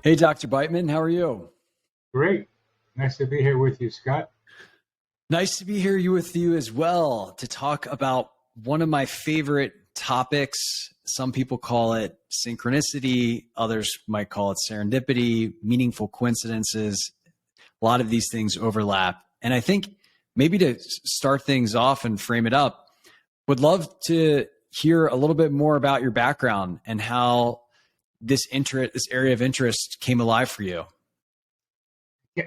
Hey, Dr. Beitman, how are you? Great. Nice to be here with you, Scott. Nice to be here with you as well to talk about one of my favorite topics. Some people call it synchronicity, others might call it serendipity, meaningful coincidences. A lot of these things overlap. And I think maybe to start things off and frame it up, would love to hear a little bit more about your background and how this area of interest came alive for you.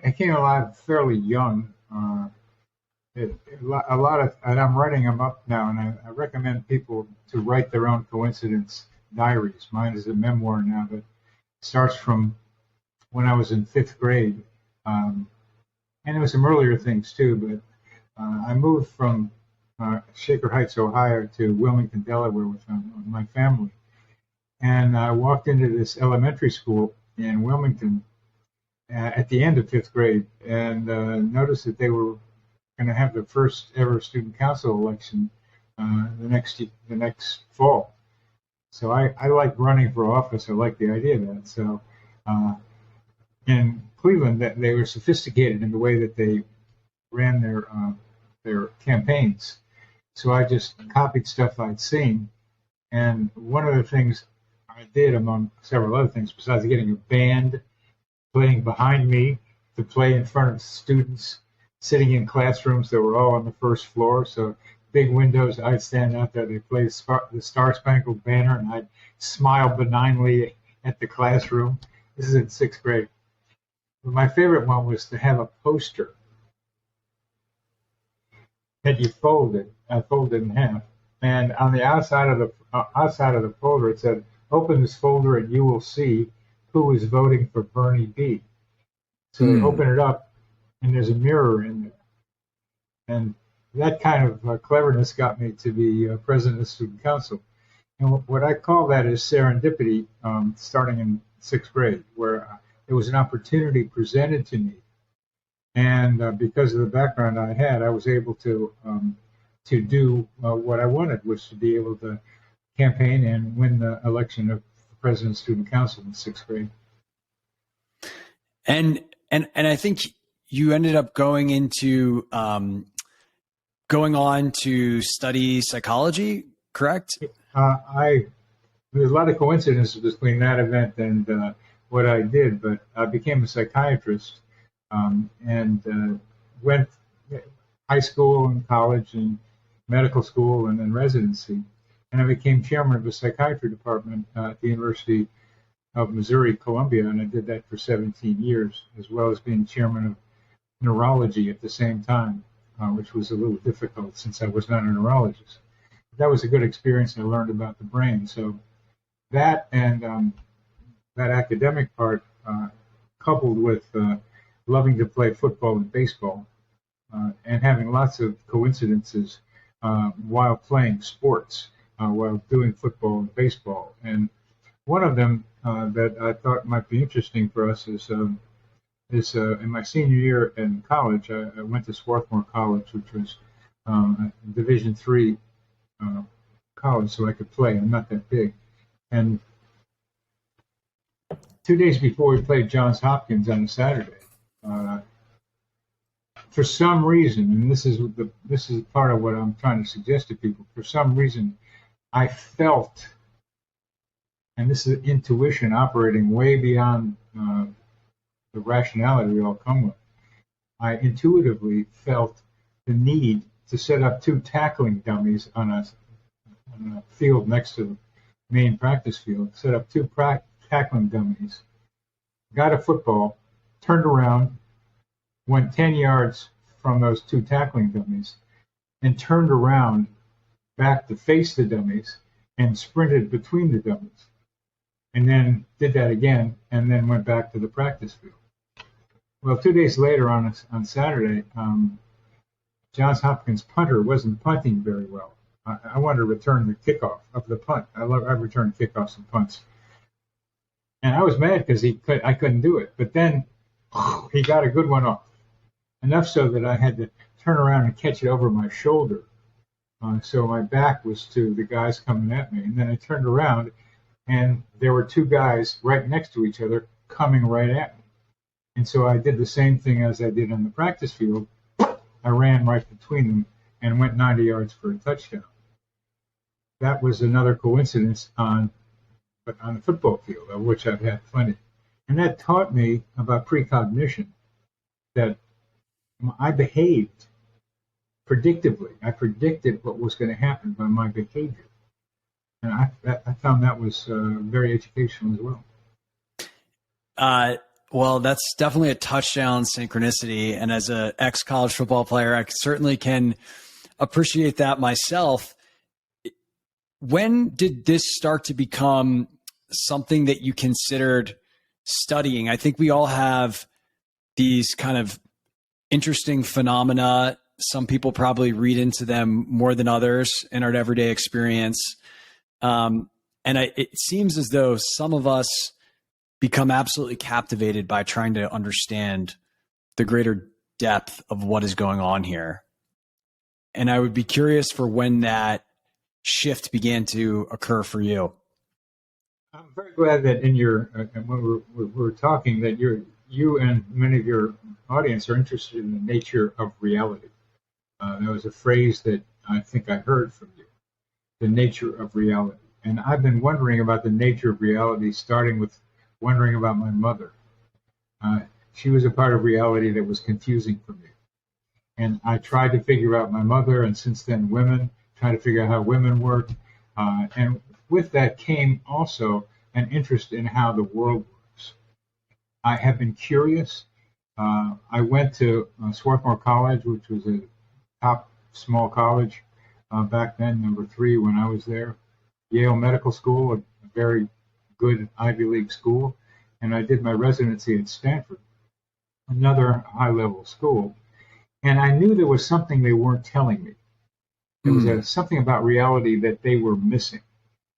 I came alive fairly young. A lot of, and I'm writing them up now, and I recommend people to write their own coincidence diaries. Mine is a memoir now that starts from when I was in fifth grade. And there was some earlier things too, but I moved from Shaker Heights, Ohio to Wilmington, Delaware with my family. And I walked into this elementary school in Wilmington at the end of fifth grade and noticed that they were going to have the first ever student council election the next fall. So I like running for office. I like the idea of that. So in Cleveland, that they were sophisticated in the way that they ran their campaigns. So I just copied stuff I'd seen. And one of the things I did, among several other things, besides getting a band playing behind me to play in front of students sitting in classrooms that were all on the first floor. So big windows, I'd stand out there, they'd play the Star Spangled Banner, and I'd smile benignly at the classroom. This is in sixth grade. But my favorite one was to have a poster that you folded. I folded in half. And on the outside of the folder, it said, "Open this folder and you will see who is voting for Bernie B." So they open it up, and there's a mirror in there. And that kind of cleverness got me to be president of the student council. And what I call that is serendipity, starting in sixth grade, where there was an opportunity presented to me. And because of the background I had, I was able to do what I wanted, was to be able to campaign and win the election of the president of the student council in sixth grade. And I think you ended up going on to study psychology, correct? There's a lot of coincidences between that event and what I did, but I became a psychiatrist and went high school and college and medical school and then residency. And I became chairman of the psychiatry department at the University of Missouri, Columbia, and I did that for 17 years, as well as being chairman of neurology at the same time, which was a little difficult since I was not a neurologist. But that was a good experience. I learned about the brain. So that and that academic part, coupled with loving to play football and baseball, and having lots of coincidences while playing sports, while doing football and baseball. And one of them that I thought might be interesting for us is in my senior year in college, I went to Swarthmore College, which was a Division III college, so I could play. I'm not that big. And 2 days before we played Johns Hopkins on a Saturday, for some reason, and this is part of what I'm trying to suggest to people, for some reason, I felt, and this is intuition operating way beyond the rationality we all come with, I intuitively felt the need to set up two tackling dummies on a field next to the main practice field, set up two tackling dummies, got a football, turned around, went 10 yards from those two tackling dummies, and turned around back to face the dummies and sprinted between the dummies. And then did that again, and then went back to the practice field. Well, 2 days later on Saturday, Johns Hopkins punter wasn't punting very well. I wanted to return the kickoff of the punt. I returned kickoffs and punts. And I was mad because I couldn't do it. But then he got a good one off. Enough so that I had to turn around and catch it over my shoulder. So my back was to the guys coming at me. And then I turned around, and there were two guys right next to each other coming right at me. And so I did the same thing as I did on the practice field. I ran right between them and went 90 yards for a touchdown. That was another coincidence on the football field, of which I've had plenty. And that taught me about precognition, that I behaved predictably. I predicted what was going to happen by my behavior. And I found that was very educational as well. Well, that's definitely a touchdown synchronicity. And as an ex-college football player, I certainly can appreciate that myself. When did this start to become something that you considered studying? I think we all have these kind of interesting phenomena. Some people probably read into them more than others in our everyday experience. It seems as though some of us become absolutely captivated by trying to understand the greater depth of what is going on here. And I would be curious for when that shift began to occur for you. I'm very glad that in your when we're talking that you and many of your audience are interested in the nature of reality. That was a phrase that I think I heard from you, the nature of reality. And I've been wondering about the nature of reality, starting with wondering about my mother. She was a part of reality that was confusing for me. And I tried to figure out my mother, and since then women, trying to figure out how women work. And with that came also an interest in how the world works. I have been curious. I went to Swarthmore College, which was a top small college back then, number 3 when I was there. Yale Medical School, a very good Ivy League school. And I did my residency at Stanford, another high-level school. And I knew there was something they weren't telling me. There was something about reality that they were missing,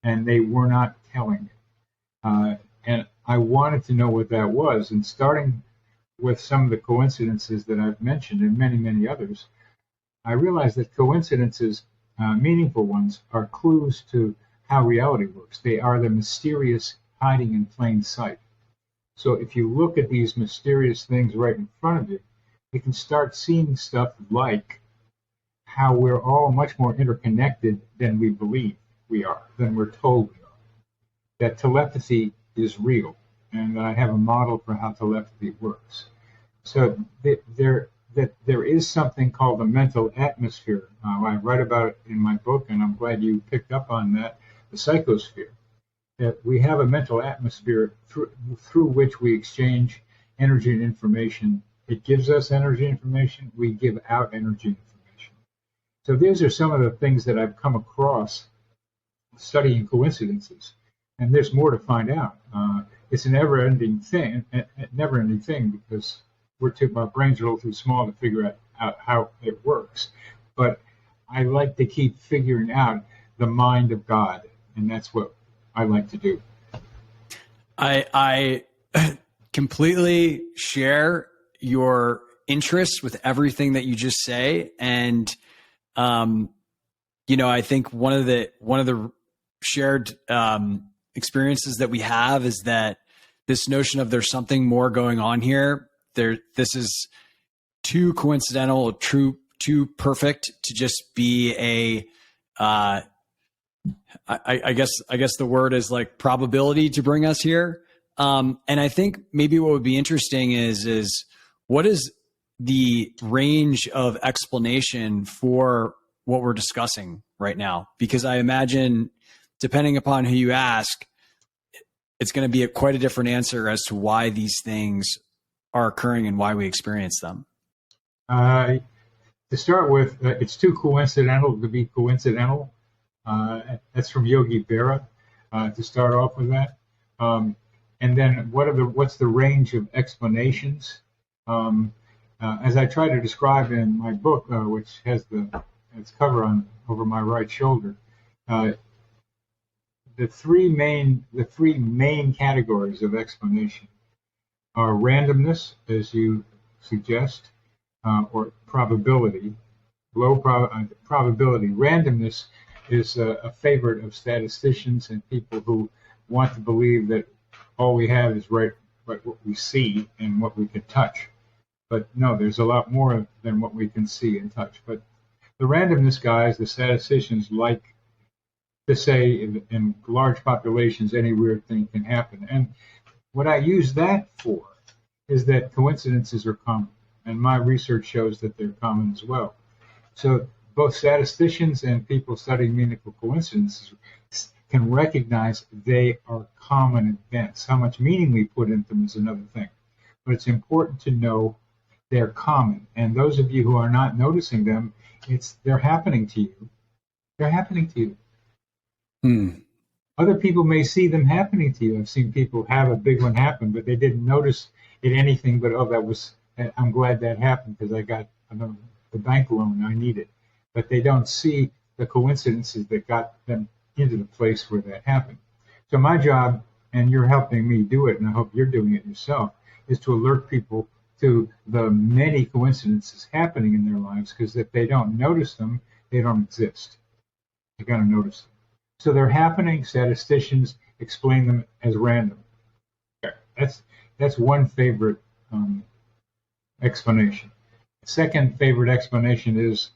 and they were not telling me. And I wanted to know what that was. And starting with some of the coincidences that I've mentioned and many, many others, I realized that coincidences, meaningful ones, are clues to how reality works. They are the mysterious hiding in plain sight. So if you look at these mysterious things right in front of you, you can start seeing stuff like how we're all much more interconnected than we believe we are, than we're told we are. That telepathy is real, and I have a model for how telepathy works. So there is something called the mental atmosphere. I write about it in my book, and I'm glad you picked up on that, the psychosphere. That we have a mental atmosphere through which we exchange energy and information. It gives us energy information. We give out energy information. So these are some of the things that I've come across studying coincidences. And there's more to find out. It's a never-ending thing because our brains are a little too small to figure out how it works. But I like to keep figuring out the mind of God, and that's what I like to do. I completely share your interest with everything that you just say. And, I think one of the shared experiences that we have is that this notion of there's something more going on here. This is too coincidental, too perfect to just be I guess the word is like probability to bring us here. And I think maybe what would be interesting is what is the range of explanation for what we're discussing right now? Because I imagine, depending upon who you ask, it's going to be quite a different answer as to why these things are occurring and why we experience them. To start with, it's too coincidental to be coincidental. That's from Yogi Berra, to start off with that. And then what's the range of explanations? As I try to describe in my book, which has its cover on over my right shoulder, the three main categories of explanation are randomness, as you suggest, or probability, probability. Randomness is a favorite of statisticians and people who want to believe that all we have is right what we see and what we can touch. But no, there's a lot more than what we can see and touch. But the randomness guys, the statisticians, like to say in large populations any weird thing can happen. And what I use that for is that coincidences are common. And my research shows that they're common as well. So both statisticians and people studying meaningful coincidences can recognize they are common events. How much meaning we put into them is another thing. But it's important to know they're common. And those of you who are not noticing them, they're happening to you. They're happening to you. Other people may see them happening to you. I've seen people have a big one happen, but they didn't notice it anything but, I'm glad that happened because I got the bank loan I needed. But they don't see the coincidences that got them into the place where that happened. So my job, and you're helping me do it, and I hope you're doing it yourself, is to alert people to the many coincidences happening in their lives, because if they don't notice them, they don't exist. You got to notice them. So they're happening. Statisticians explain them as random. That's one favorite explanation. Second favorite explanation is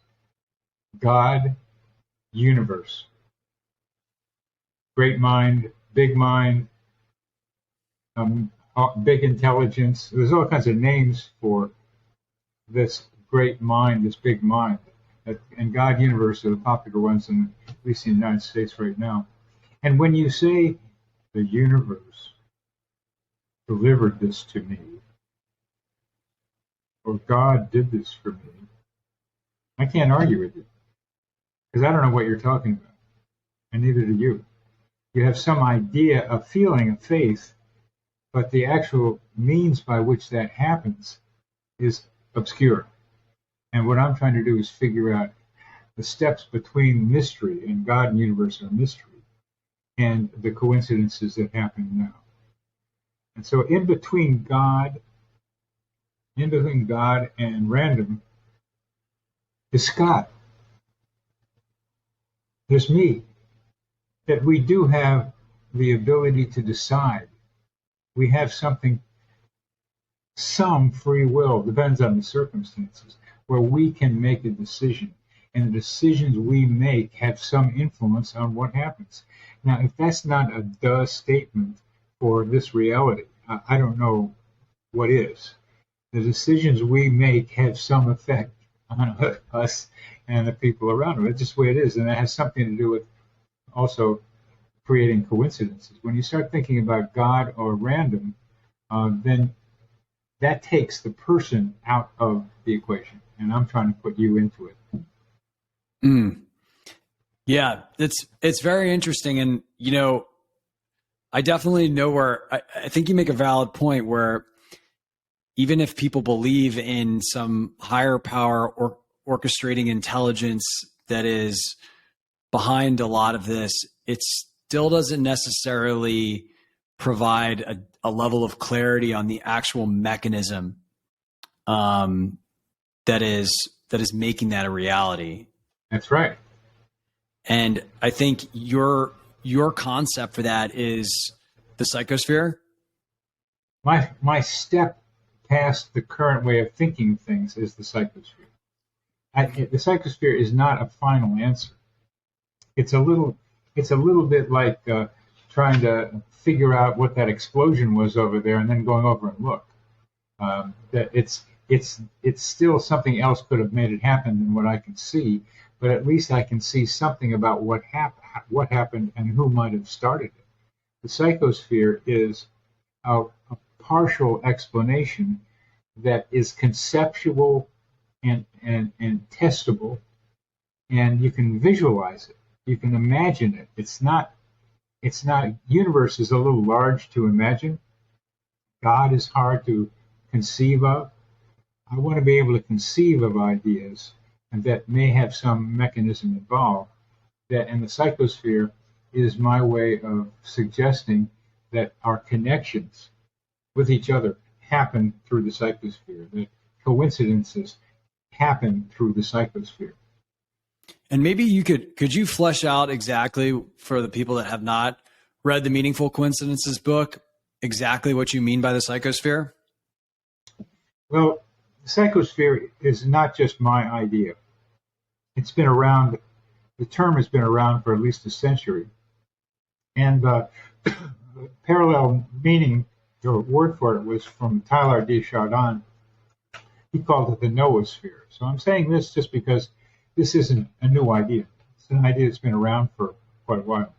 God, universe. Great mind, big intelligence. There's all kinds of names for this great mind, this big mind. And God, universe are the popular ones, at least in the United States right now. And when you say the universe delivered this to me, or God did this for me, I can't argue with you, because I don't know what you're talking about, and neither do you. You have some idea, a feeling, a faith, but the actual means by which that happens is obscure. And what I'm trying to do is figure out the steps between mystery, and God and universe are mystery, and the coincidences that happen now. And so in between God and random is Scott. There's me. That we do have the ability to decide. We have some free will, depends on the circumstances, where we can make a decision. And the decisions we make have some influence on what happens. Now, if that's not a duh statement for this reality, I don't know what is. The decisions we make have some effect on us and the people around us. It's just the way it is. And that has something to do with also creating coincidences. When you start thinking about God or random, then that takes the person out of the equation. And I'm trying to put you into it. Yeah, it's very interesting. And, I definitely know where I think you make a valid point where even if people believe in some higher power or orchestrating intelligence that is behind a lot of this, it still doesn't necessarily provide a level of clarity on the actual mechanism that is making that a reality. That's right. And I think your concept for that is the psychosphere. My step past the current way of thinking things is the psychosphere. The psychosphere is not a final answer. It's a little bit like trying to figure out what that explosion was over there and then going over and look. That it's still something else could have made it happen than what I can see, but at least I can see something about what happened and who might have started it. The psychosphere is a partial explanation that is conceptual and testable, and you can visualize it. You can imagine it. It's not. Universe is a little large to imagine. God is hard to conceive of. I want to be able to conceive of ideas and that may have some mechanism involved. And the psychosphere is my way of suggesting that our connections with each other happen through the psychosphere. That coincidences happen through the psychosphere. And maybe could you flesh out exactly for the people that have not read the Meaningful Coincidences book, exactly what you mean by the psychosphere? Well, the psychosphere is not just my idea. It's been around, the term has been around for at least a century. And parallel meaning, or word for it, was from Tyler D. Chardin. He called it the noosphere. So I'm saying this just because this isn't a new idea. It's an idea that's been around for quite a while.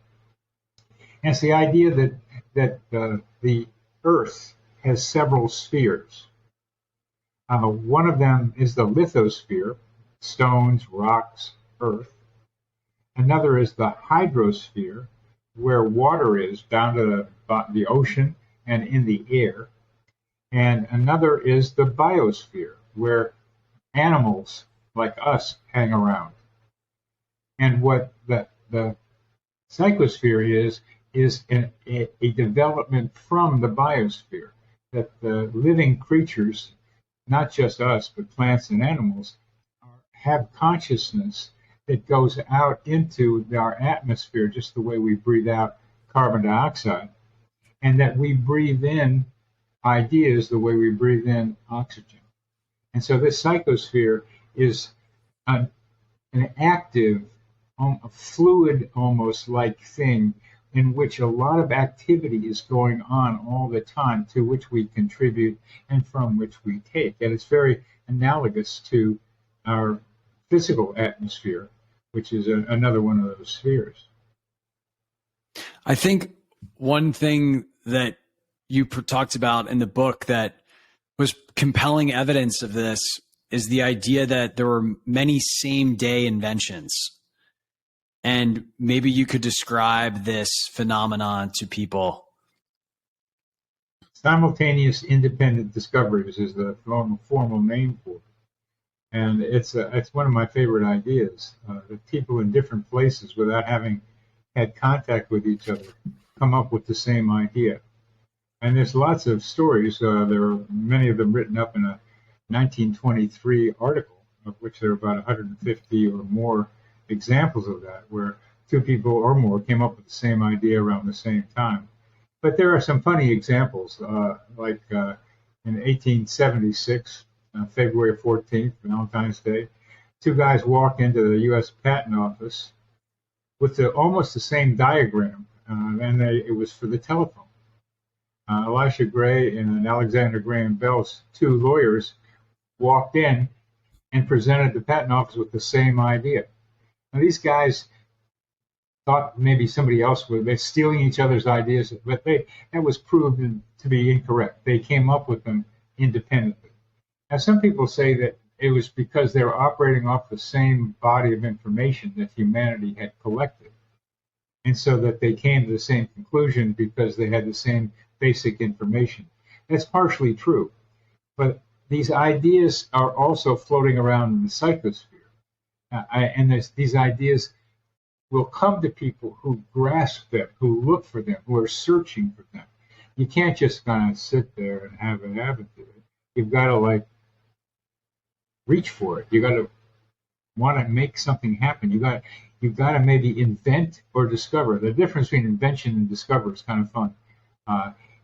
And it's the idea that the Earth has several spheres. One of them is the lithosphere, stones, rocks, earth. Another is the hydrosphere, where water is down to the ocean and in the air. And another is the biosphere, where animals like us hang around. And what the psychosphere is a development from the biosphere, that the living creatures, not just us, but plants and animals, have consciousness that goes out into our atmosphere, just the way we breathe out carbon dioxide, and that we breathe in ideas the way we breathe in oxygen. And so this psychosphere is an active, a fluid almost like thing in which a lot of activity is going on all the time, to which we contribute and from which we take. And it's very analogous to our physical atmosphere, which is another one of those spheres. I think one thing that you talked about in the book that was compelling evidence of this is the idea that there were many same-day inventions. And maybe you could describe this phenomenon to people. Simultaneous independent discoveries is the formal name for it. And it's one of my favorite ideas, that people in different places, without having had contact with each other, come up with the same idea. And there's lots of stories. There are many of them written up in a 1923 article, of which there are about 150 or more examples of that, where two people or more came up with the same idea around the same time. But there are some funny examples, like in 1876, February 14th, Valentine's Day, two guys walked into the U.S. Patent Office with almost the same diagram, and it was for the telephone. Elisha Gray and Alexander Graham Bell's two lawyers walked in and presented the Patent Office with the same idea. Now, these guys thought maybe somebody else was they're stealing each other's ideas, but that was proven to be incorrect. They came up with them independently. Now, some people say that it was because they were operating off the same body of information that humanity had collected, and so that they came to the same conclusion because they had the same basic information. That's partially true, but these ideas are also floating around in the psychosphere. And these ideas will come to people who grasp them, who look for them, who are searching for them. You can't just kind of sit there and have it happen to it. You've got to reach for it. You got to want to make something happen. You've got to maybe invent or discover. The difference between invention and discover is kind of fun.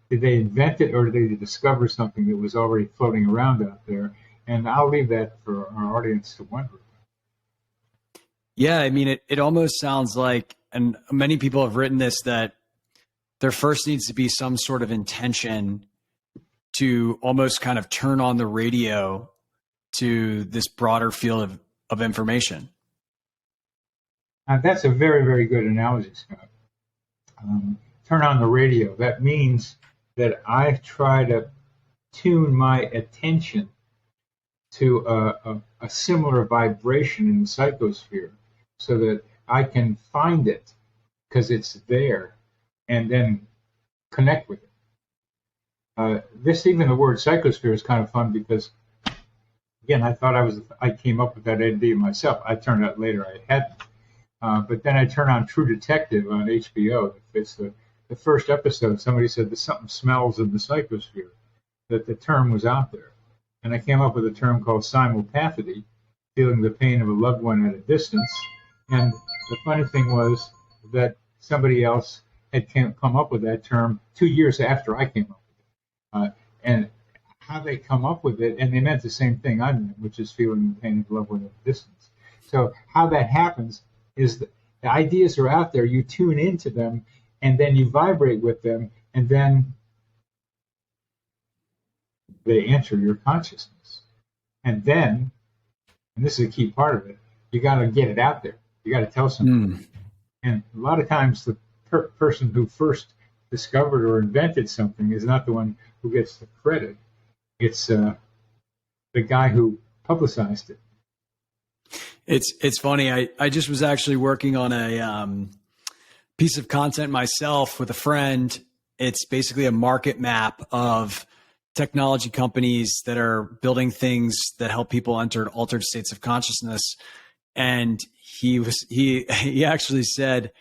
Did they invent it, or did they discover something that was already floating around out there? And I'll leave that for our audience to wonder. Yeah, I mean, it almost sounds like, and many people have written this, that there first needs to be some sort of intention to almost kind of turn on the radio to this broader field of information. That's a very, very good analogy, Scott. Turn on the radio. That means that I try to tune my attention to a similar vibration in the psychosphere, so that I can find it because it's there, and then connect with it. Even the word psychosphere is kind of fun because, again, I thought I came up with that idea myself. I turned out later I hadn't. But then I turned on True Detective on HBO. It's the first episode. Somebody said that something smells in the psychosphere, that the term was out there. And I came up with a term called simulpathity, feeling the pain of a loved one at a distance. And the funny thing was that somebody else had come up with that term 2 years after I came up with it. And how they come up with it, and they meant the same thing I meant, which is feeling the pain of love without distance. So how that happens is that the ideas are out there, you tune into them, and then you vibrate with them, and then they enter your consciousness. And then, and this is a key part of it, you got to get it out there. You got to tell somebody. And a lot of times the person who first discovered or invented something is not the one who gets the credit. It's the guy who publicized it. It's funny. I just was actually working on a piece of content myself with a friend. It's basically a market map of technology companies that are building things that help people enter altered states of consciousness. And he actually said,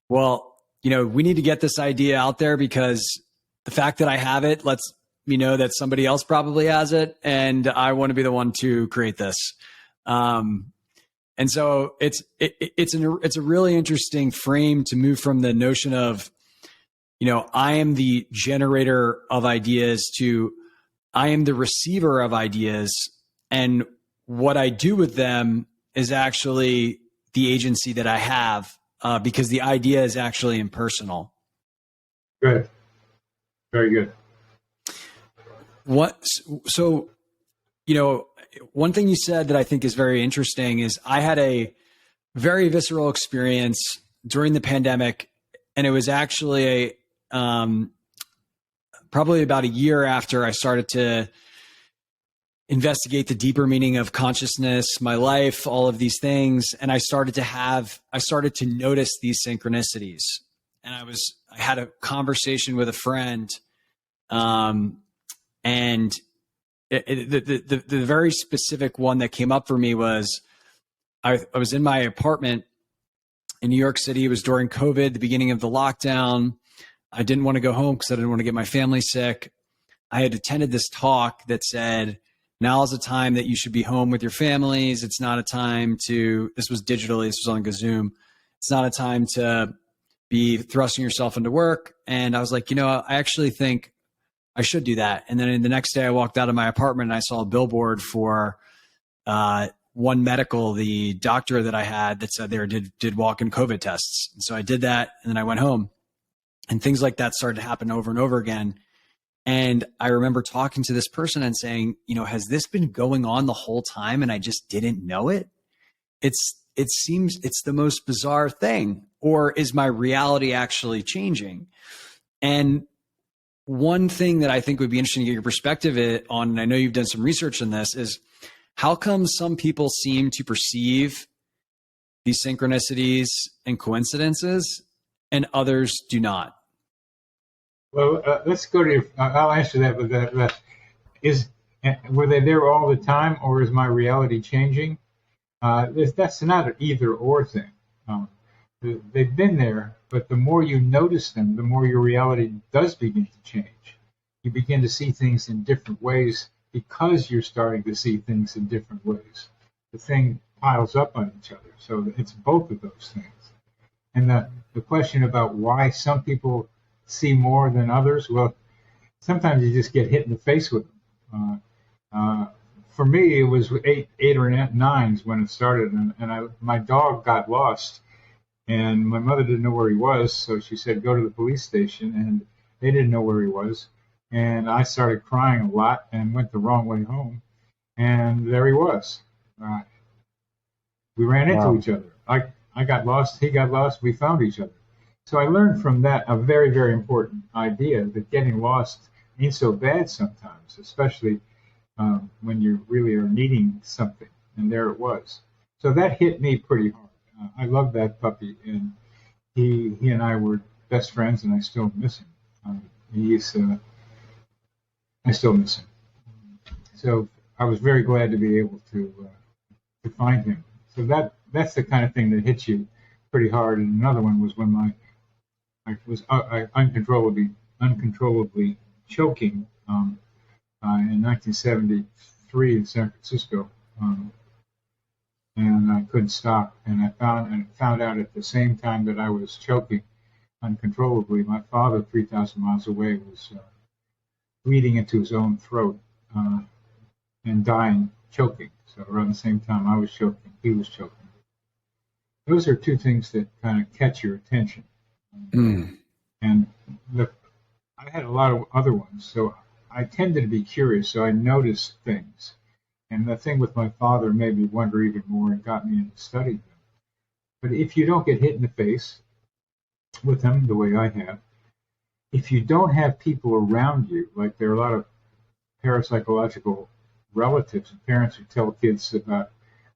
well, we need to get this idea out there because the fact that I have it lets me know that somebody else probably has it, and I want to be the one to create this. And so it's a really interesting frame to move from the notion of, I am the generator of ideas to I am the receiver of ideas, and what I do with them is actually the agency that I have, because the idea is actually impersonal. Good. Very good. So, one thing you said that I think is very interesting is I had a very visceral experience during the pandemic, and it was actually probably about a year after I started to investigate the deeper meaning of consciousness, my life, all of these things. And I started to notice these synchronicities. And I had a conversation with a friend, and the very specific one that came up for me was I was in my apartment in New York City. It was during COVID, the beginning of the lockdown. I didn't want to go home because I didn't want to get my family sick. I had attended this talk that said, now is the time that you should be home with your families. It's not a time to, this was digitally, this was on Zoom. It's not a time to be thrusting yourself into work. And I was like, I actually think I should do that. And then the next day I walked out of my apartment and I saw a billboard for One Medical, the doctor that I had that said they did walk-in COVID tests. And so I did that, and then I went home. And things like that started to happen over and over again. And I remember talking to this person and saying, has this been going on the whole time and I just didn't know it? It seems it's the most bizarre thing. Or is my reality actually changing? And one thing that I think would be interesting to get your perspective on, and I know you've done some research on this, is how come some people seem to perceive these synchronicities and coincidences and others do not? Well, let's go to I'll answer that, but were they there all the time, or is my reality changing? That's not an either or thing. They've been there, but the more you notice them, the more your reality does begin to change. You begin to see things in different ways because you're starting to see things in different ways. The thing piles up on each other. So it's both of those things. And the question about why some people see more than others, well, sometimes you just get hit in the face with them. For me, it was eight or nines when it started, and my dog got lost, and my mother didn't know where he was, so she said, go to the police station, and they didn't know where he was. And I started crying a lot and went the wrong way home, and there he was. We ran into each other. I got lost, he got lost, we found each other. So I learned from that a very, very important idea that getting lost ain't so bad sometimes, especially when you really are needing something. And there it was. So that hit me pretty hard. I love that puppy, and he and I were best friends, and I still miss him. I still miss him. So I was very glad to be able to find him. So that's the kind of thing that hits you pretty hard. And another one was when I was uncontrollably choking in 1973 in San Francisco, and I couldn't stop. And I found out at the same time that I was choking uncontrollably. My father, 3,000 miles away, was bleeding into his own throat and dying, choking. So around the same time I was choking, he was choking. Those are two things that kind of catch your attention. And I had a lot of other ones, so I tended to be curious, so I noticed things. And the thing with my father made me wonder even more and got me into studying them. But if you don't get hit in the face with them the way I have, if you don't have people around you, like there are a lot of parapsychological relatives and parents who tell kids about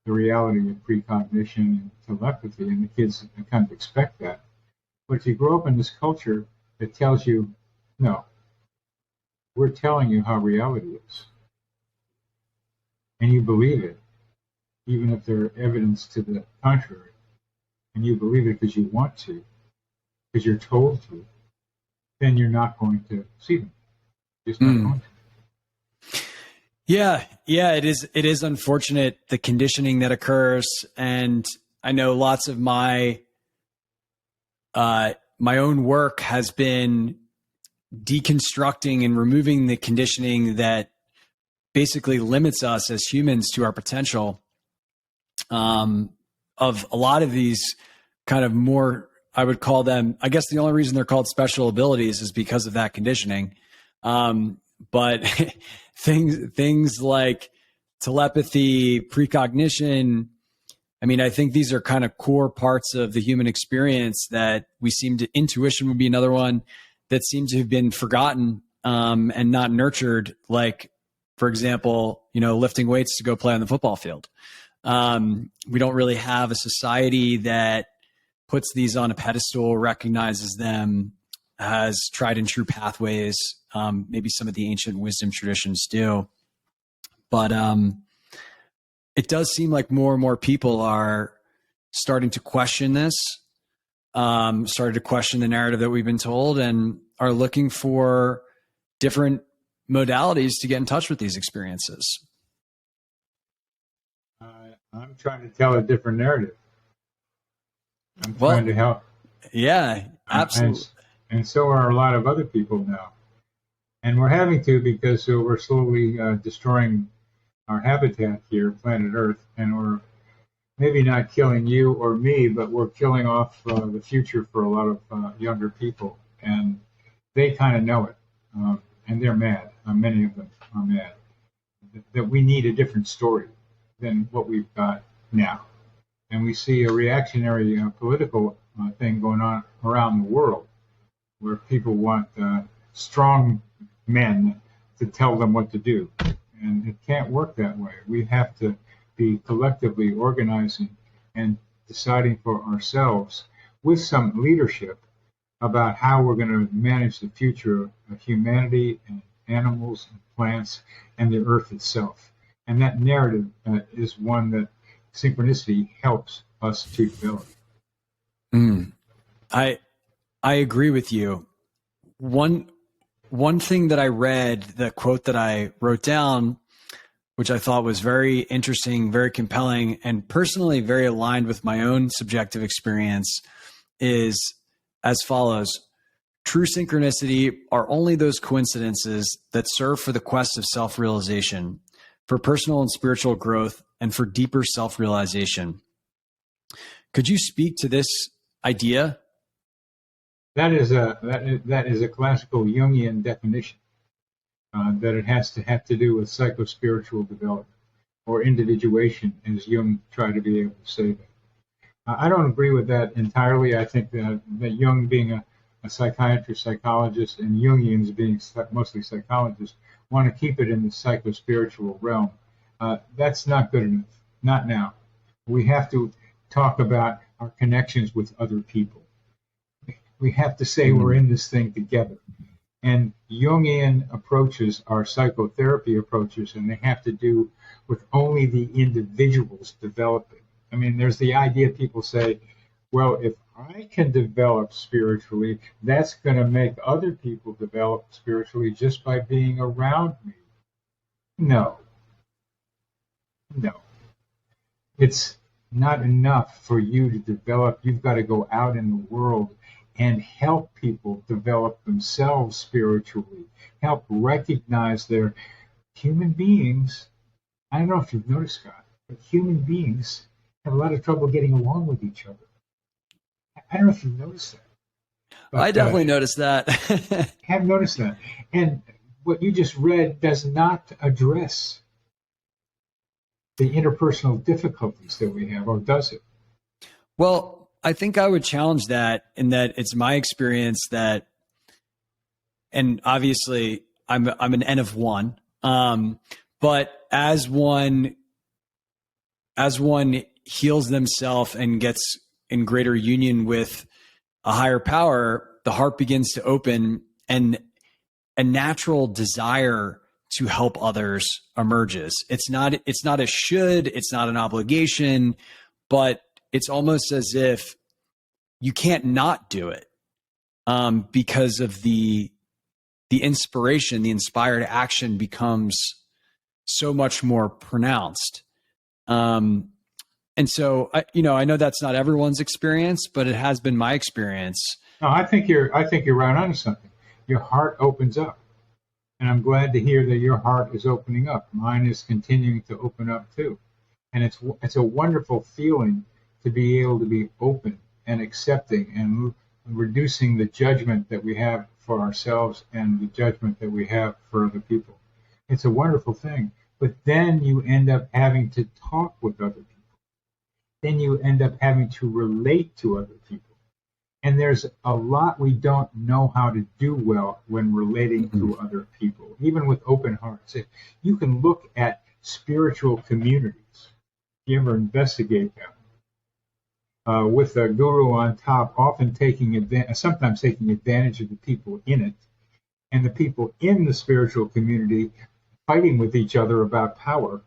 the reality of precognition and telepathy, and the kids kind of expect that. But if you grow up in this culture that tells you, no, we're telling you how reality is, and you believe it, even if there are evidence to the contrary, and you believe it because you want to, because you're told to, then you're not going to see them. Just not going to. Yeah, it is unfortunate, the conditioning that occurs, and I know lots of my own work has been deconstructing and removing the conditioning that basically limits us as humans to our potential. Of a lot of these kind of more, I would call them, I guess the only reason they're called special abilities is because of that conditioning. But things like telepathy, precognition, I mean, I think these are kind of core parts of the human experience that we seem to, intuition would be another one that seems to have been forgotten and not nurtured. Like, for example, lifting weights to go play on the football field. We don't really have a society that puts these on a pedestal, recognizes them as tried and true pathways. Maybe some of the ancient wisdom traditions do. But it does seem like more and more people are starting to question this, started to question the narrative that we've been told, and are looking for different modalities to get in touch with these experiences. I'm trying to tell a different narrative. I'm trying to help. Yeah, absolutely. And so are a lot of other people now. And we're having to, because we're slowly destroying our habitat here, planet Earth, and we're maybe not killing you or me, but we're killing off the future for a lot of younger people. And they kind of know it. And they're mad. Many of them are mad. That we need a different story than what we've got now. And we see a reactionary political thing going on around the world, where people want strong men to tell them what to do. And it can't work that way. We have to be collectively organizing and deciding for ourselves with some leadership about how we're going to manage the future of humanity and animals and plants and the earth itself. And that narrative is one that synchronicity helps us to develop. I agree with you. One thing that I read, the quote that I wrote down, which I thought was very interesting, very compelling, and personally very aligned with my own subjective experience, is as follows. True synchronicity are only those coincidences that serve for the quest of self-realization, for personal and spiritual growth, and for deeper self-realization. Could you speak to this idea? That is a classical Jungian definition, that it has to have to do with psycho-spiritual development or individuation, as Jung tried to be able to say that. I don't agree with that entirely. I think that Jung, being a psychiatrist, psychologist, and Jungians being mostly psychologists, want to keep it in the psycho-spiritual realm. That's not good enough. Not now. We have to talk about our connections with other people. We have to say we're in this thing together. And Jungian approaches are psychotherapy approaches, and they have to do with only the individuals developing. I mean, there's the idea people say, well, if I can develop spiritually, that's going to make other people develop spiritually just by being around me. No. It's not enough for you to develop. You've got to go out in the world and help people develop themselves spiritually, help recognize their human beings. I don't know if you've noticed, Scott, but human beings have a lot of trouble getting along with each other. I don't know if you've noticed that. But, I definitely noticed that. have noticed that. And what you just read does not address the interpersonal difficulties that we have, or does it? Well, I think I would challenge that in that it's my experience that, and obviously I'm an N of one, but as one heals themselves and gets in greater union with a higher power, the heart begins to open and a natural desire to help others emerges. It's not a should, it's not an obligation, but it's almost as if you can't not do it because of the inspiration, the inspired action becomes so much more pronounced. And so, I know that's not everyone's experience, but it has been my experience. No, I think you're right on to something. Your heart opens up, and I'm glad to hear that your heart is opening up. Mine is continuing to open up too, and it's a wonderful feeling to be able to be open and accepting and reducing the judgment that we have for ourselves and the judgment that we have for other people. It's a wonderful thing. But then you end up having to talk with other people. Then you end up having to relate to other people. And there's a lot we don't know how to do well when relating to other people, even with open hearts. If you can look at spiritual communities, if you ever investigate them, with a guru on top, often sometimes taking advantage of the people in it, and the people in the spiritual community fighting with each other about power,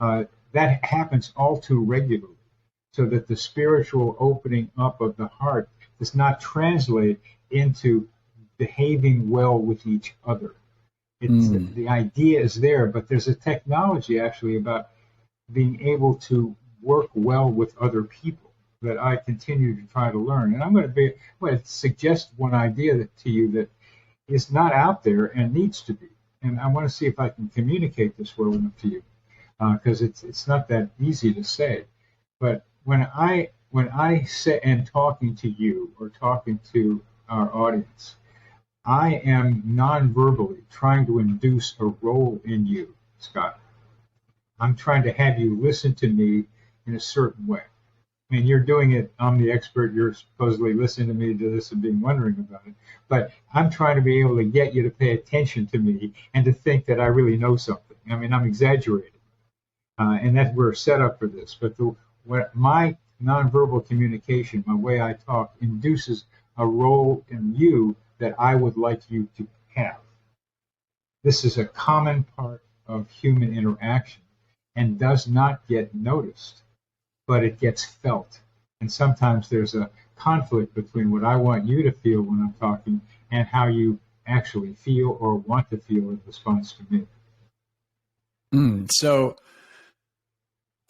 that happens all too regularly, so that the spiritual opening up of the heart does not translate into behaving well with each other. The idea is there, but there's a technology actually about being able to work well with other people that I continue to try to learn. And I'm going to suggest one idea to you that is not out there and needs to be. And I want to see if I can communicate this well enough to you, because it's not that easy to say. But when I say and talking to you or talking to our audience, I am non-verbally trying to induce a role in you, Scott. I'm trying to have you listen to me in a certain way. I mean, you're doing it. I'm the expert. You're supposedly listening to me do this and being wondering about it. But I'm trying to be able to get you to pay attention to me and to think that I really know something. I mean, I'm exaggerating. And that we're set up for this. But my nonverbal communication, my way I talk, induces a role in you that I would like you to have. This is a common part of human interaction and does not get noticed, but it gets felt. And sometimes there's a conflict between what I want you to feel when I'm talking and how you actually feel or want to feel in response to me. So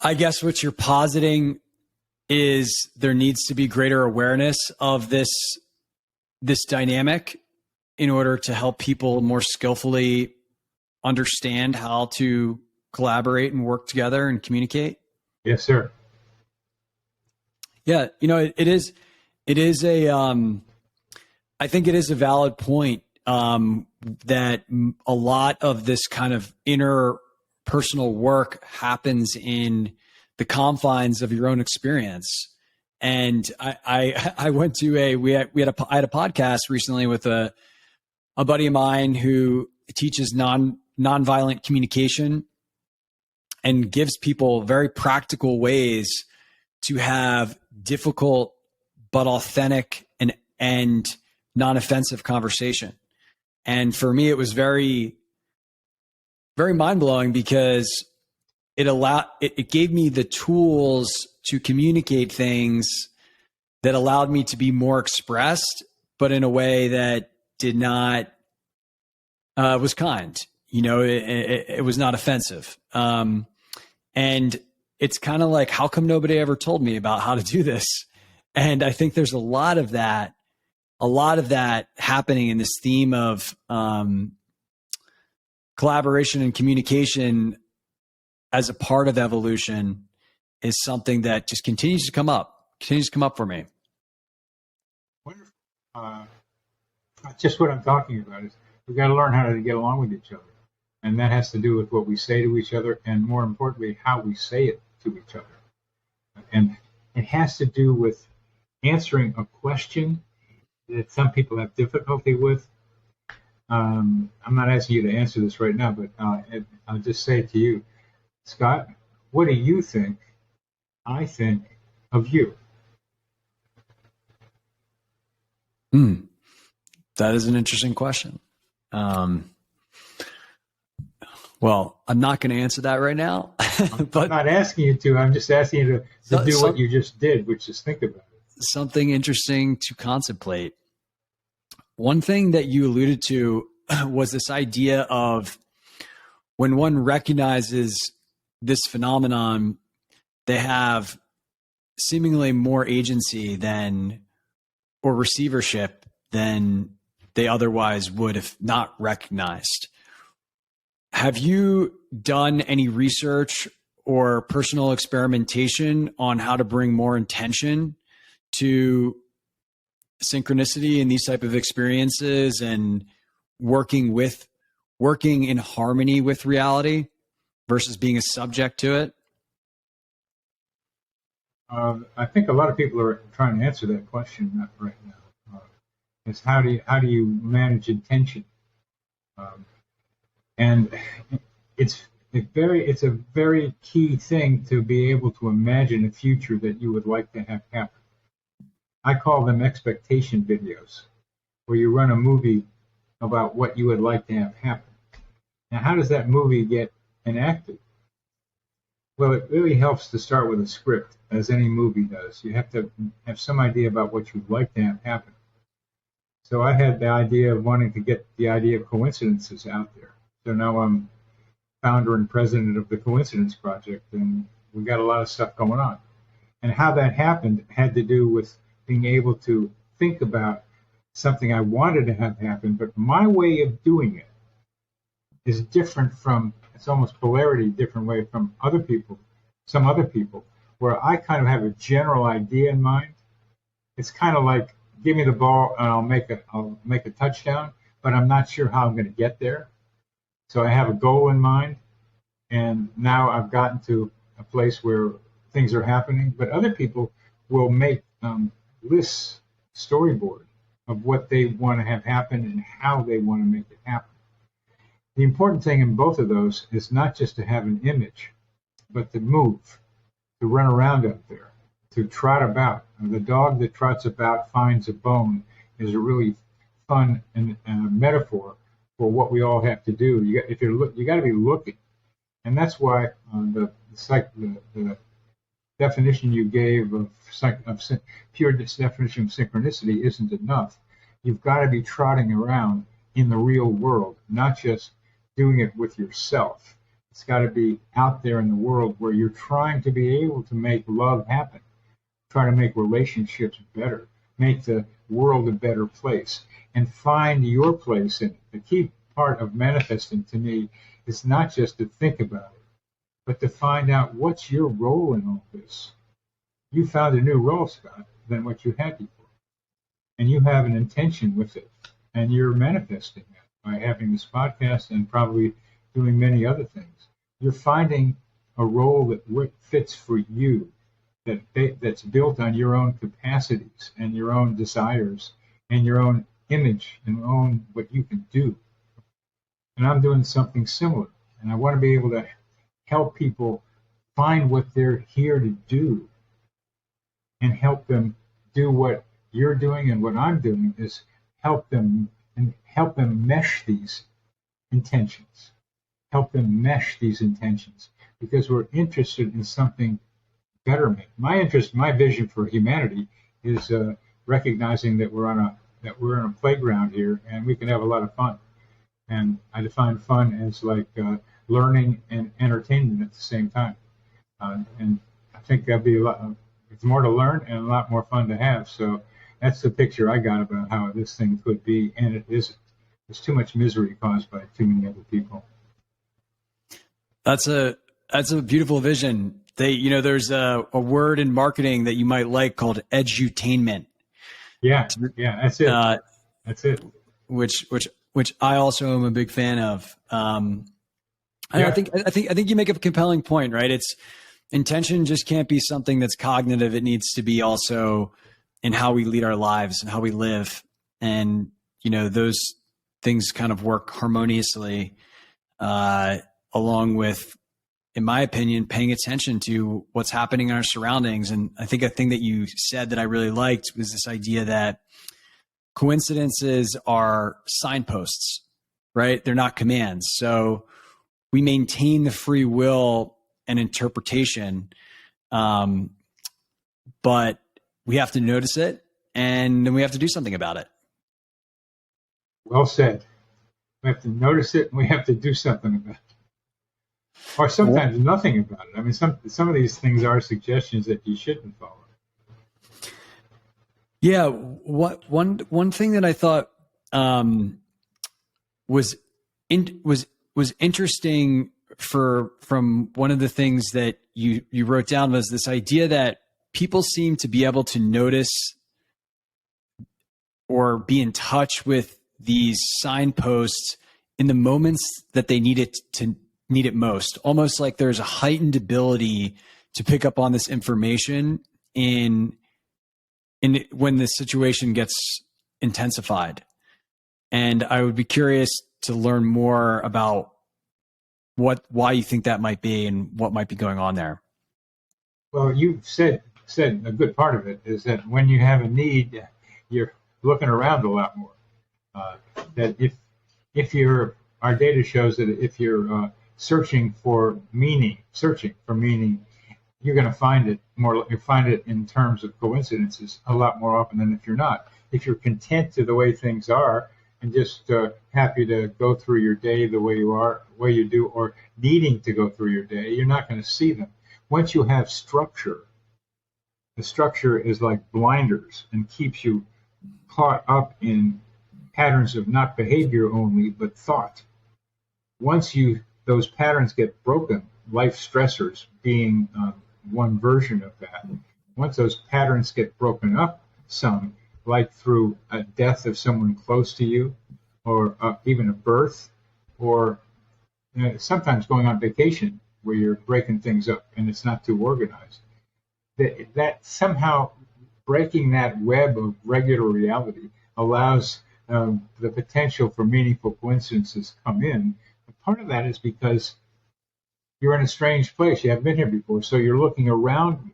I guess what you're positing is there needs to be greater awareness of this dynamic in order to help people more skillfully understand how to collaborate and work together and communicate. Yes, sir. Yeah, it is I think it is a valid point that a lot of this kind of interpersonal work happens in the confines of your own experience. And I went to I had a podcast recently with a buddy of mine who teaches nonviolent communication and gives people very practical ways to have difficult but authentic and non-offensive conversation. And for me, it was very, very mind-blowing because it gave me the tools to communicate things that allowed me to be more expressed, but in a way that did not was kind. It was not offensive. And it's kind of like, how come nobody ever told me about how to do this? And I think there's a lot of that a lot of that happening in this theme of collaboration and communication as a part of evolution is something that just continues to come up for me. Wonderful. Just what I'm talking about is we've got to learn how to get along with each other. And that has to do with what we say to each other and, more importantly, how we say it to each other. And it has to do with answering a question that some people have difficulty with. I'm not asking you to answer this right now, but I'll just say it to you. Scott, what do you think I think of you? That is an interesting question. Well, I'm not going to answer that right now. But I'm not asking you to. I'm just asking you to do what you just did, which is think about it. Something interesting to contemplate. One thing that you alluded to was this idea of when one recognizes this phenomenon, they have seemingly more agency or receivership than they otherwise would if not recognized. Have you done any research or personal experimentation on how to bring more intention to synchronicity and these type of experiences and working in harmony with reality versus being a subject to it? I think a lot of people are trying to answer that question right now. Is how do you manage intention? And it's a very key thing to be able to imagine a future that you would like to have happen. I call them expectation videos, where you run a movie about what you would like to have happen. Now, how does that movie get enacted? Well, it really helps to start with a script, as any movie does. You have to have some idea about what you'd like to have happen. So I had the idea of wanting to get the idea of coincidences out there. So now I'm founder and president of the Coincidence Project, and we got a lot of stuff going on. And how that happened had to do with being able to think about something I wanted to have happen, but my way of doing it is different from, it's almost polarity, different way from some other people, where I kind of have a general idea in mind. It's kind of like, give me the ball and I'll make a touchdown, but I'm not sure how I'm going to get there. So I have a goal in mind, and now I've gotten to a place where things are happening. But other people will make lists, storyboard of what they want to have happen and how they want to make it happen. The important thing in both of those is not just to have an image, but to move, to run around out there, to trot about. The dog that trots about finds a bone is a really fun and metaphor for what we all have to do. You got to be looking, and that's why the definition you gave of pure definition of synchronicity isn't enough. You've got to be trotting around in the real world, not just doing it with yourself. It's got to be out there in the world where you're trying to be able to make love happen, trying to make relationships better, make the world a better place, and find your place in it. The key part of manifesting to me is not just to think about it, but to find out what's your role in all this. You found a new role, Scott, than what you had before. And you have an intention with it. And you're manifesting that by having this podcast and probably doing many other things. You're finding a role that fits for you, that's built on your own capacities and your own desires and your own image and own what you can do. And I'm doing something similar. And I want to be able to help people find what they're here to do and help them do what you're doing and what I'm doing is help them mesh these intentions. Help them mesh these intentions because we're interested in something betterment. My vision for humanity is recognizing that we're on a playground here and we can have a lot of fun. And I define fun as like learning and entertainment at the same time. And I think that'd be it's more to learn and a lot more fun to have. So That's the picture I got about how this thing could be, and it isn't. There's too much misery caused by too many other people. That's a beautiful vision. There's a word in marketing that you might like called edutainment. Yeah, that's it. That's it. Which I also am a big fan of. I think you make a compelling point, right? It's intention just can't be something that's cognitive. It needs to be also in how we lead our lives and how we live. And, those things kind of work harmoniously, along with, in my opinion, paying attention to what's happening in our surroundings. And I think a thing that you said that I really liked was this idea that coincidences are signposts, right? They're not commands. So we maintain the free will and interpretation, but we have to notice it, and then we have to do something about it. Well said. We have to notice it, and we have to do something about it. Or sometimes nothing about it. I mean, some of these things are suggestions that you shouldn't follow. Yeah, one thing that I thought was interesting from one of the things that you wrote down was this idea that people seem to be able to notice or be in touch with these signposts in the moments that they need it most. Almost like there's a heightened ability to pick up on this information in when the situation gets intensified. And I would be curious to learn more about why you think that might be and what might be going on there. Well, you've said a good part of it is that when you have a need, you're looking around a lot more. That if our data shows that if you're searching for meaning, you're going to find it more. You find it in terms of coincidences a lot more often than if you're not. If you're content to the way things are and just happy to go through your day the way you do, or needing to go through your day, you're not going to see them. Once you have structure, the structure is like blinders and keeps you caught up in patterns of not behavior only, but thought. Once those patterns get broken, life stressors being one version of that. Once those patterns get broken up some, like through a death of someone close to you, or even a birth, or sometimes going on vacation where you're breaking things up and it's not too organized, that somehow breaking that web of regular reality allows the potential for meaningful coincidences to come in. But part of that is because you're in a strange place. You haven't been here before, so you're looking around more.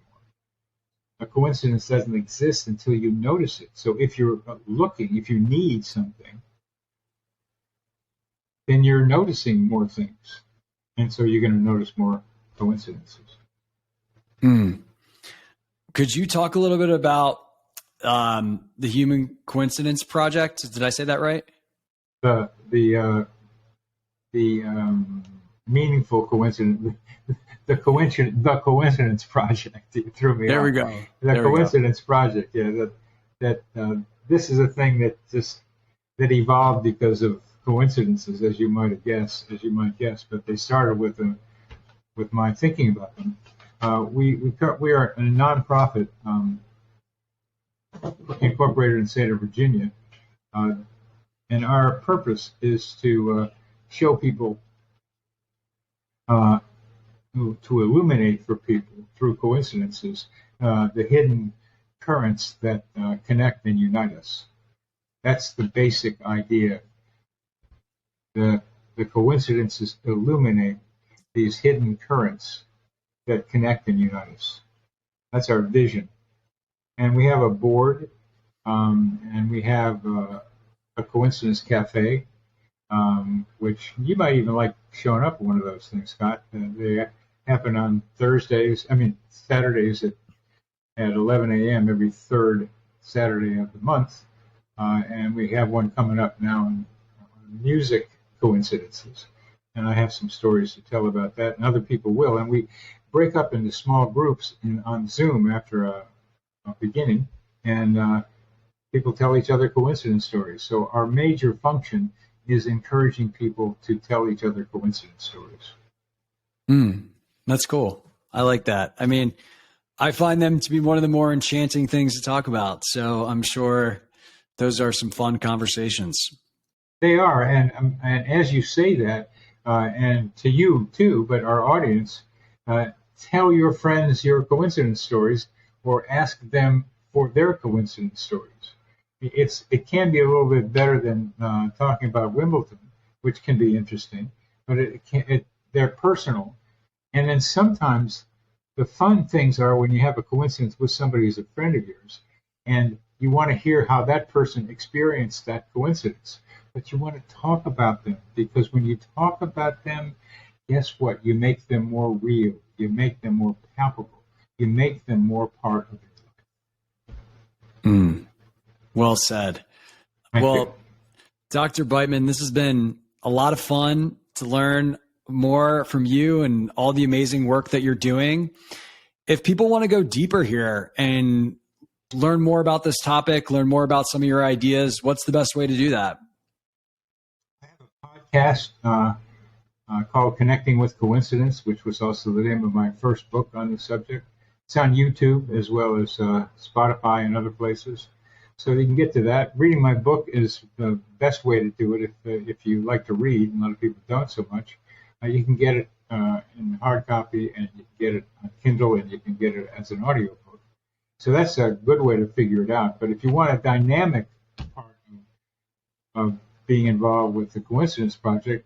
A coincidence doesn't exist until you notice it. So if you're looking, if you need something, then you're noticing more things. And so you're going to notice more coincidences. Could you talk a little bit about the Human Coincidence Project? Did I say that right? The meaningful coincidence, the coincidence project. You threw me there off. We go. The coincidence project. Yeah, that this is a thing that evolved because of coincidences, as you might guess. But they started with my thinking about them. We are a nonprofit incorporated in the state of Virginia, and our purpose is to show people, to illuminate for people through coincidences the hidden currents that connect and unite us. That's the basic idea. The coincidences illuminate these hidden currents that connect and unite us. That's our vision. And we have a board, and we have a coincidence cafe, which you might even like showing up at one of those things, Scott. They happen on Saturdays at 11 a.m. every third Saturday of the month. And we have one coming up now on music coincidences. And I have some stories to tell about that, and other people will. And we break up into small groups on Zoom after a beginning, and people tell each other coincidence stories. So our major function is encouraging people to tell each other coincidence stories. That's cool. I like that. I mean, I find them to be one of the more enchanting things to talk about. So I'm sure those are some fun conversations. They are. And as you say that, and to you too, but our audience, tell your friends your coincidence stories or ask them for their coincidence stories. It can be a little bit better than talking about Wimbledon, which can be interesting, but they're personal. And then sometimes the fun things are when you have a coincidence with somebody who's a friend of yours, and you want to hear how that person experienced that coincidence, but you want to talk about them, because when you talk about them, guess what? You make them more real. You make them more palpable. You make them more part of your life. Well said. Thank well, you. Dr. Beitman, this has been a lot of fun to learn more from you and all the amazing work that you're doing. If people want to go deeper here and learn more about this topic, learn more about some of your ideas, what's the best way to do that? I have a podcast called Connecting with Coincidence, which was also the name of my first book on the subject. It's on YouTube as well as Spotify and other places. So you can get to that. Reading my book is the best way to do it if you like to read. A lot of people don't so much. You can get it in hard copy, and you can get it on Kindle, and you can get it as an audio book. So that's a good way to figure it out. But if you want a dynamic part of being involved with the Coincidence Project,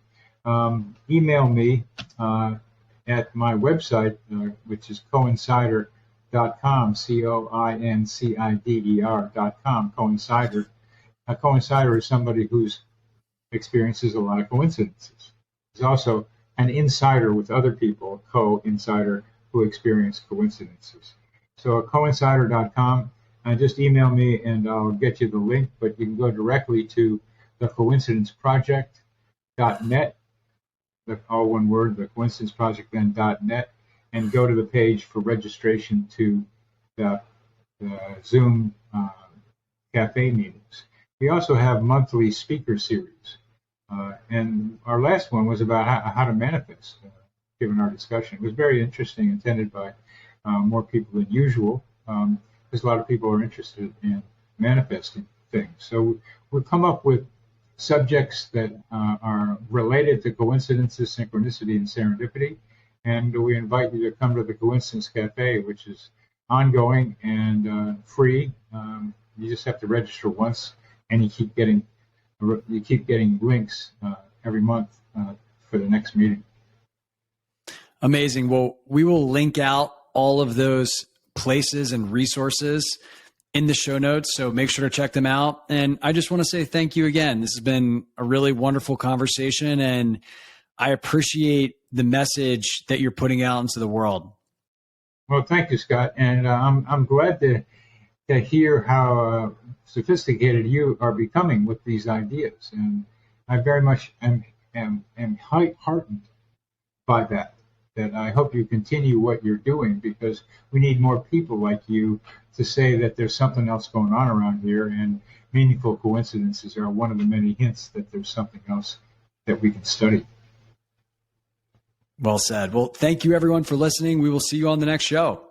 email me at my website, which is coincider.com, coincider.com, coincider. A coincider is somebody who experiences a lot of coincidences. There's also an insider with other people, co-insider, who experience coincidences. So coincider.com, just email me and I'll get you the link, but you can go directly to thecoincidenceproject.net, all one word, thecoincidenceproject.net, and go to the page for registration to the Zoom cafe meetings. We also have monthly speaker series. And our last one was about how to manifest, given our discussion. It was very interesting, intended by more people than usual, because a lot of people are interested in manifesting things. So we'll come up with subjects that are related to coincidences, synchronicity, and serendipity. And we invite you to come to the Coincidence Cafe, which is ongoing and free. You just have to register once, and you keep getting links every month for the next meeting. Amazing. Well, we will link out all of those places and resources in the show notes, so make sure to check them out. And I just want to say thank you again. This has been a really wonderful conversation, and I appreciate the message that you're putting out into the world. Well, thank you, Scott. And I'm glad to hear how sophisticated you are becoming with these ideas. And I very much am heartened by that I hope you continue what you're doing, because we need more people like you to say that there's something else going on around here, and meaningful coincidences are one of the many hints that there's something else that we can study. Well said. Well, thank you everyone for listening. We will see you on the next show.